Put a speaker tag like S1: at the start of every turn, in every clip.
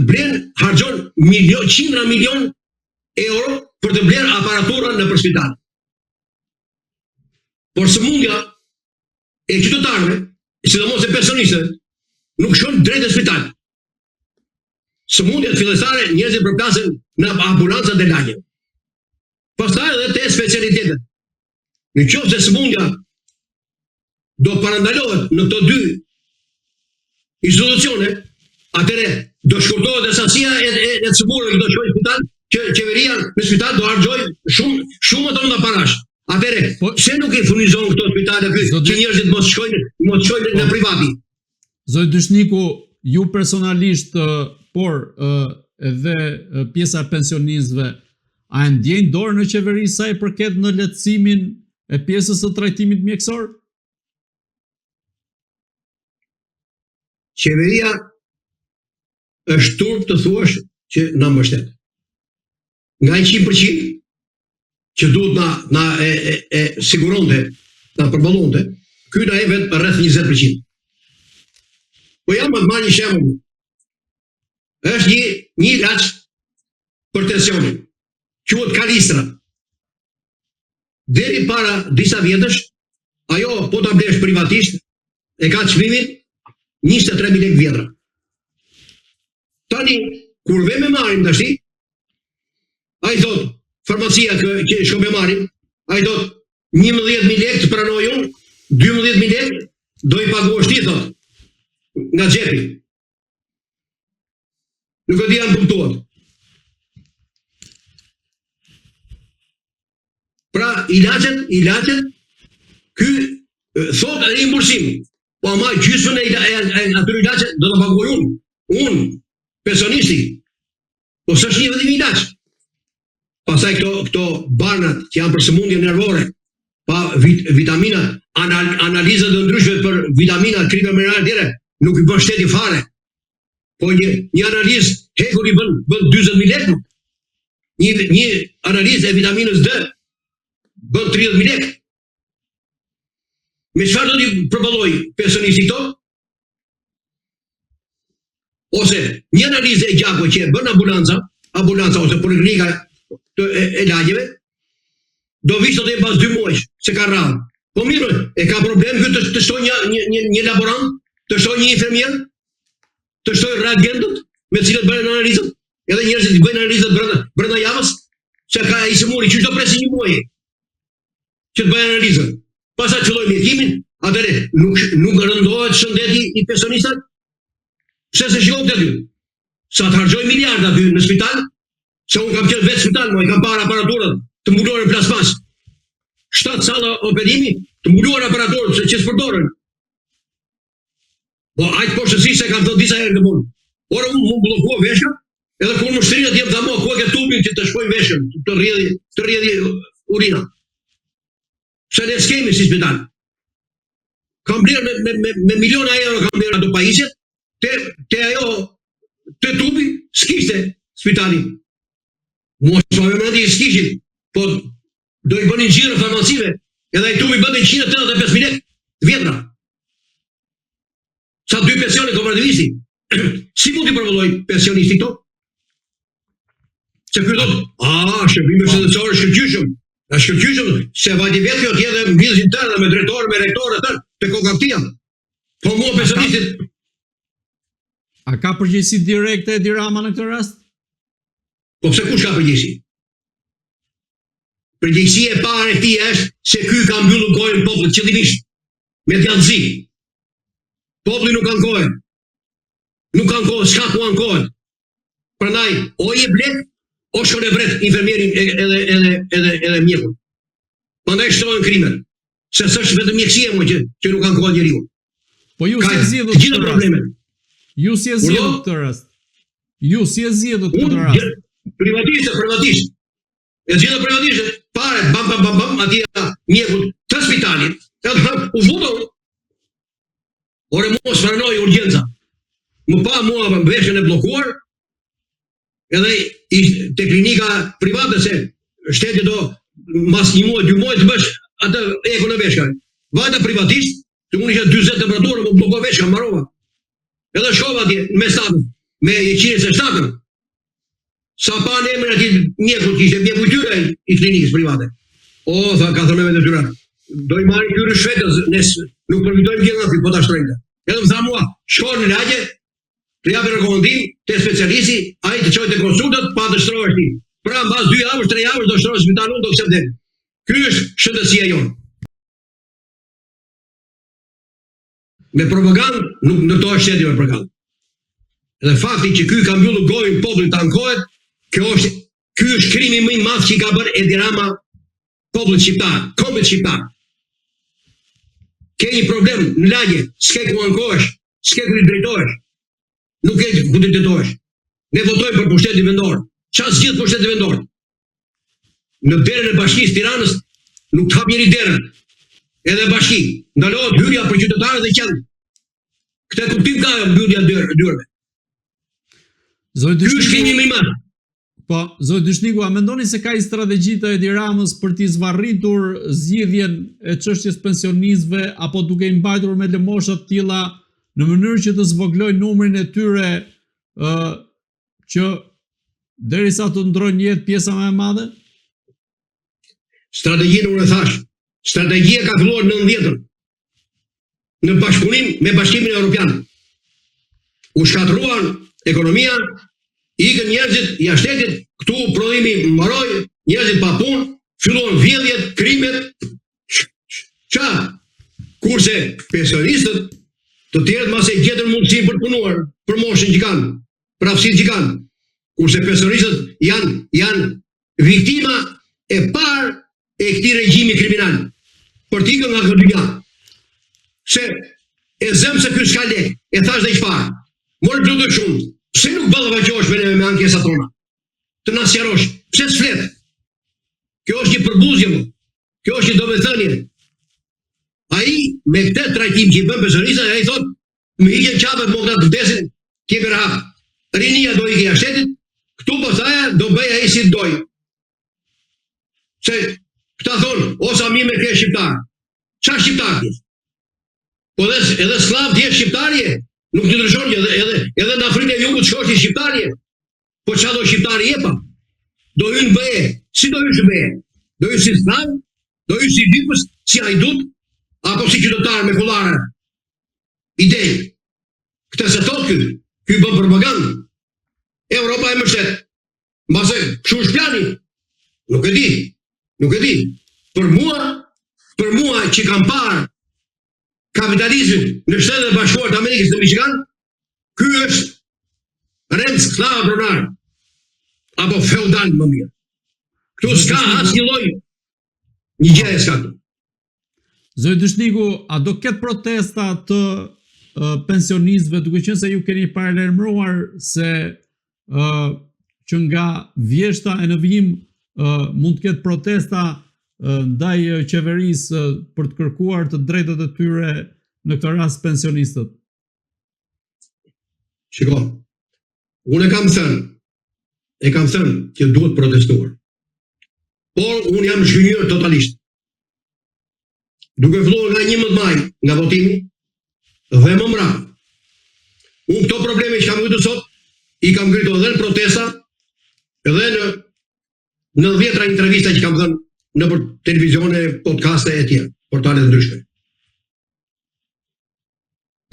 S1: blen, harxhon qindra milion euro për të bler aparaturën në për spital. Por sëmundja e qytetarëve, sidomos e pensionistëve, nuk shkon drejt në spital. Sëmundjet fillestare njerëzit përplasen në ambulancat e lagjeve. Pastaj edhe te specialitetet. Në qoftë se sëmundja do parandalohet në këto dy institucione, atëre do shkurtohet dhe sasia e të sëmurëve që do shkojnë në spital, që qeveria në spital do harxojë shumë të mëdha parash. Atëre, pse nuk i furnizon këto spitale që njerëzit mos shkojnë në privati?
S2: Zoti Dyshniku, ju personalisht, por edhe pjesa e pensionistëve, a e ndjejnë dorë në qeveri sa i përket në lehtësimin e pjesës së trajtimit mjekësor?
S1: Qeveria është turp të thuash që na mbështet. Nga 100% që duhet na siguronte, na përballonte, ky na e vet rreth 20%. Po jam të marr një shembull. Është një ilaç për tensionin. Quhet Kalistra. Deri para disa vjetësh, ajo po ta blesh privatisht, e ka çmimin 23.000 lekë vjetra. Tani, kur ve me marrim tash, ai thot, farmacia që shko me marrim, ai thot 11.000 lekë të pranoj unë, 12.000 lekë do i paguash ti, thot, nga xhepi. Nuk e di janë kuptuar. Pra, ilaçet, ky thot rimbursim. Po ama gjysmën e atyre ilaçe do ta paguaj unë, pensionisti. Po s'është një vetëm ilaç. Pastaj këto barnat që janë për sëmundje nervore, pa vitamina, analiza të ndryshme për vitamina, kripë minerale tjera, nuk i bën shteti fare. Po një analizë hekur i bën 40.000 lekë. Një analizë e vitaminës D bën 30.000 lekë. Me çfarë do t'i përballoj pensionisti këto? Ose një analizë e gjakut që bën ambulanca ose poliklinika e lagjeve, do vish të pas 2 muajsh, se ka rradhë. Po mirë, e ka problem këtë të shtoj një laborant, të shtoj një infermier, të shtoj reagentët me cilët bëjnë analizët, edhe njerëzit bëjnë analizët brenda javës, se ka i sëmuri, që do presi një muaj që të bëjnë analizën. Pastaj filloi mjekimin, atëre nuk rëndohet shëndeti i pensionistat? Pse se shikon të aty? Sa të harxoj miliarda aty në spital, se unë kam qenë vetë spital, i kam parë aparaturën të mbuluar në plasmas. 7 salla operimi të mbuluar aparaturën, se që s'përdoren. Po aq poshtësi se kam thënë disa herë në mund. Ora unë më bllokua veshka, edhe kur më shtrinat jep tha mo, ku e ke tubin që të shkoj veshën, të rrjedhi urina. Se ne s'kemi si spital. Kam blerë me miliona euro kam blerë ato pajisjet, te ajo, te tubi, s'kishte spitali. Mos me mëndi s'kishin, po do i bënin gjirë farmacive, edhe ai tubi bëndin 185.000 lekë, vjetra. Sa 2 pensione kooperativisti. Si mund t'i përvëlloj pensionisti këto? Se kjo thot, shërbime shëndetësore shkëlqyshëm. Shkëlqyshëm, se vajti vetë kjo t'jedhe mbizin tërë, me drejtorë, me rektore tërë, të kokaptia. Po mua pensionistit.
S2: A ka përgjegjësi direkte Edi Rama në këtë rast?
S1: Po pse kush ka përgjegjësi? Përgjegjësia e parë e këtij është se ky ka mbyllur gojën popullit qëllimisht, me djallëzi. Populli nuk kanë kohë. Nuk kanë kohë, s'ka ku ankohet. Prandaj, o je blek, o shkon e vret infermierin edhe mjekun. Prandaj shtrohen krimet. Se s'është vetëm mjekësia më që nuk kanë kohë njeriu.
S2: Po ju si e zgjidhut
S1: këtë rast?
S2: Ju si e zgjidhut këtë rast? Ju si e zgjidhut këtë rast?
S1: Privatisht. E zgjidhë privatisht, pare, bam, atje mjekut të spitalit, edhe u voton. Ore mos pranoj urgjenca. Më pa mua veshën e bllokuar, edhe te klinika private se shteti do mas 1 muaj, 2 muaj të bësh atë ekun e veshkave. Vajta privatisht, të unë isha 40 temperaturë, më blokova veshka, marrova. Edhe shkova atje, me statën. me 107-ën. Sa pa në emrin ati mjekut kishte mjeku i tyre i klinikës private. O, tha, ka thënë me të tyre. Do i marrin këtyre shvetës, ne nuk përfitojmë gjë nga ky, po ta shtrojnë. Edhe më tha mua, shko në lagje, të japi rekomandim te specialisti, ai të çojë te konsultat pa të shtrohesh ti. Pra mbas 2 javësh, 3 javësh do shtrohesh në spital unë do të vdes. Ky është shëndetësia jonë. Me propagandë nuk ndërtohesh shteti me propagandë. Edhe fakti që ky ka mbyllur gojën popullit të ankohet, ky është krimi më i madh që i ka bërë Edi Rama popullit shqiptar, kombit shqiptar. Ke një problem në lagje, s'ke ku ankohesh, s'ke ku i drejtohesh, nuk ke ku të drejtohesh. Ne votojmë për pushtetin vendor. Çfarë zgjidh pushteti vendor? Në derën e Bashkisë Tiranës nuk të hap njëri derën. Edhe bashki, ndalohet hyrja për qytetarët dhe qendrën. Këtë kuptim ka mbyllja dyrave. Ky është krimi më i madh.
S2: Po, zoti Dyshniku, a mendoni se ka i strategji të Edi Ramës për t'i zvarritur zgjidhjen e çështjes pensionistëve apo duke i mbajtur me lëmosha të tilla në mënyrë që të zvoglojë numrin e tyre që derisa të ndrojnë jetë pjesa më e madhe?
S1: Strategjinë unë e thash. Strategjia ka filluar në 90-ën. Në bashkëpunim me Bashkimin Evropian. U shkatruan ekonomia, ikën njerëzit jashtë shtetit, këtu prodhimi mbaroi, njerëzit pa punë, filluan vjedhjet, krimet. Kurse pensionistët të tjerët mbase gjetën mundësi për të punuar, për moshën që kanë, për aftësitë që kanë. Kurse pensionistët janë viktima e parë e këtij regjimi kriminal. Për t'i ikën nga këtë dyja. Se e zëmë se ky s'ka lek, e thash dhe i çfarë. Morë blutë shumë. Pse nuk ballafaqohesh me ankesat tona? Të na sqarosh, pse s'flet? Kjo është një përbuzje, kjo është një domethënie. Ai me këtë trajtim që i bën pensionistat, ai thotë, më hiqen qafët më këta të vdesin, ti e hap. Rinia do ikë jashtë shtetit, këtu pastaj do bëj ai si doj. Se këta thonë, o sa mirë me ke shqiptar. Çfarë shqiptar ti? Po edhe sklav ti je shqiptarje. Nuk të ndryshon edhe në Afrikën e Jugut shkosh i shqiptarje. Po çfarë do shqiptari jepa? Do hyn bëje. Si do hysh bëje? Do hysh si sklav? Do hysh si dipës, si hajdut, apo si qytetar me kollare? Ide. Këtë se thotë ky bën propagandë. Europa e mbështet. Mbase kshu është plani. Nuk e di. Për mua që kam parë kapitalizmin në Shtetet e Bashkuara të Amerikës në Michigan, ky është rend sklav pronar apo feudal më mirë. Këtu s'ka asnjë lloj një gjë s'ka këtu.
S2: Zoti Dyshniku, a do ketë protesta të pensionistëve, duke qenë se ju keni paralajmëruar se që nga vjeshta e në vijim mund të ketë protesta ndaj qeverisë për të kërkuar të drejtat e tyre, në këtë rast pensionistët?
S1: Shiko, unë e kam thënë që duhet protestuar. Por unë jam zhgënjur totalisht. Duke filluar nga 11 maj, nga votimi, dhe më mbrapa. Unë këto probleme që kam ngritur sot, i kam ngritur edhe në protesta, edhe në 10 intervista që kam dhënë në televizione, podcaste e tjera, portale të ndryshme.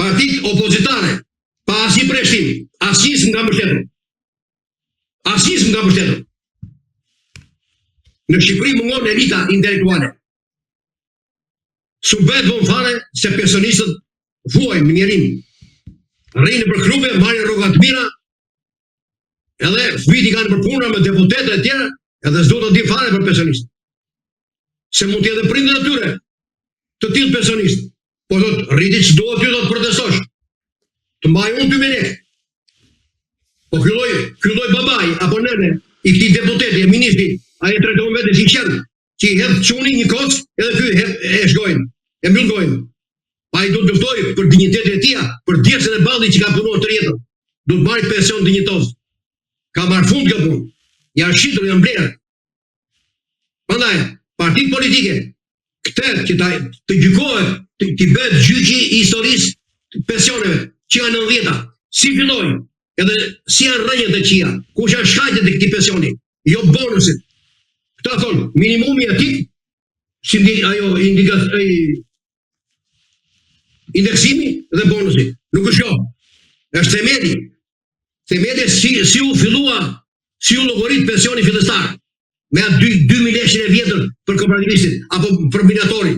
S1: Partitë opozitare, pa asnjë preshtim, asnjë nga mbështetur. Në Shqipëri mungon elita intelektuale. Subet von fare se pensionistët vuajnë në njerim. Rrinë për klube, marrin rroga të mira, edhe fëmijët kanë për puna me deputetë e tjera, edhe s'do të di fare për pensionistët. Se mund t'jetë dhe prindët e tyre të tillë pensionistë. Po thotë, rriti që duhet ty do të protestosh. Të mbaj unë 2 lekë. Po ky lloj babai apo nëne i këtij deputeti e ministri, ai e trajton vetë si qen, që i hedh çuni një kocë edhe ky e shgojnë, e mbyll gojën. Ai do të luftoj për dinjitetin e tij, për djersën e ballit që ka punuar të jetën. Do të marrë pension dinjitoz. Ka marrë fund kjo punë. Ja shitur, janë blerë. Prandaj partitë politike, këtë që të gjykohet, të bëhet gjyqi i historisë pensioneve, që janë në 90-ta, si fillojnë, edhe si janë rrënjët e qia, kush janë shkajtët e këtij pensioni, jo bonusit. Këta thonë, minimumi aty, si indeksimi dhe bonusi. Nuk është jo. Është themeli. Themeli si u fillua, si u llogarit pensioni fillestar. Me atë 2.000 lekë e vjetër për kooperativistin apo për minatori.